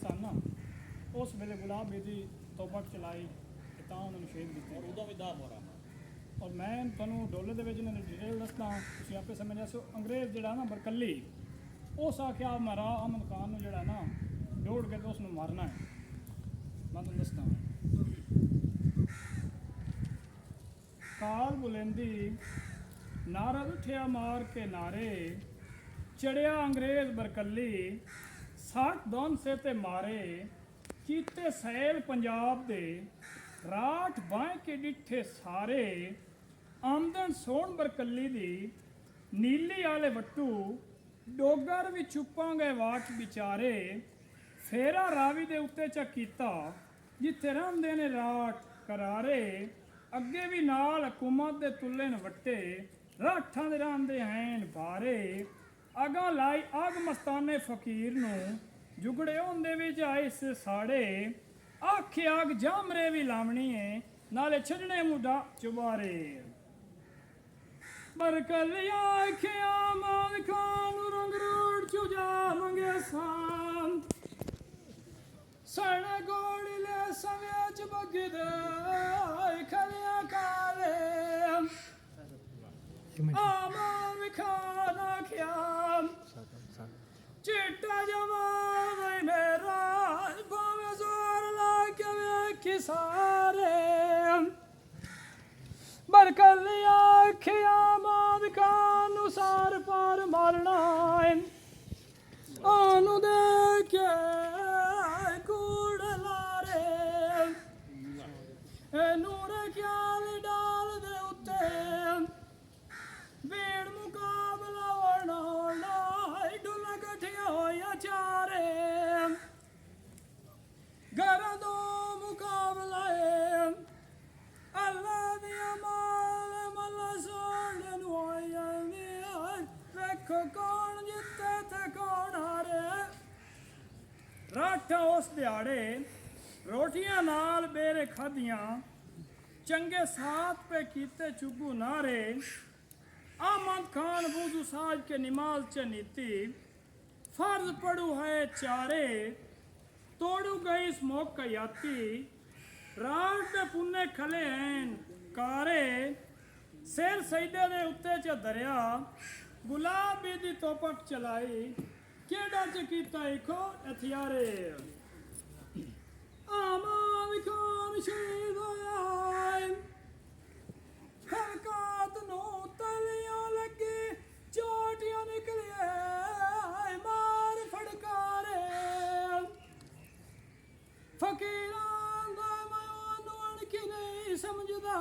सन ना उस वेले गुलाम बेदी तोबक चलाई तो उन्होंने शहीद किया और उदों भी दा मोरा और मैं तुहानू डोले दे विच डिटेल दसदा तुसीं आपे समझ आसो अंग्रेज़ जिहड़ा ना बरकली उस आख्या मारा अहमद खान नूं जिहड़ा ना दौड़ के तो उसनूं मारना है मैं तुहानूं दसदा काल बुलंदी नारद उठिया मार के नारे चढ़िया अंग्रेज बरकली साठ दौन से ते मारे कीते सैल पंजाब दे राठ बाएं के डिठे सारे आमदन सोन बरकली दी नीली आले वट्टू डोगर भी छुपांगे वाट बिचारे फेरा रावी दे उत्ते चा कीता जिथे रहिंदे ने राठ करारे अगे भी नाल हुकूमत दे तुल्ले न वट्टे राठां दे रहिंदे हैन बारे अगा लाई अग मस्ताने फकीर नूं जुगड़े होंदे भी जाए से साड़े आखे अग जामरे भी लावनी है नाले छड़ने मुडा चुबारे बरकलिया आखिया माल खान रंग रोड चुजा मंगे सान सण गोड़ी ले सवेच बगदे खलिया काले आमान खान आखिया चिट्टा जवान मेरा भावे जोर लाके वेखी सारे बरकलिया आखिया माद खान सार पार मारना आनू देखे कूड़ लारे नूर ख्याल डाल दे उत्ते भीड़ मुकाबला होना ढुल कठिया होया चारे घर दो मुकाबला अल्लाह दिया माल मल्ला सोन होया देखो कौन जिते थे कौन हारे राठा उस दिहाड़े रोटियां नाल बेरे खादियां चंगे साथ पे कीते चुगू नारे अहमद खान वुजू साज के नमाज च नीति फर्ज पड़ू है चारे तोड़ू गई स्मोक याती रात दे पुन्ने खले हैं कारे सिर सईदे दे उत्ते च दरिया गुलाबी दी तोपक चलाई केड़ा च कीता इखो हथियारे आमान खान शहीद होया हरकत नो तलियां लगी चोटियां निकलिए मार फड़कारे फकीरां दा मैं अनकी नहीं समझदा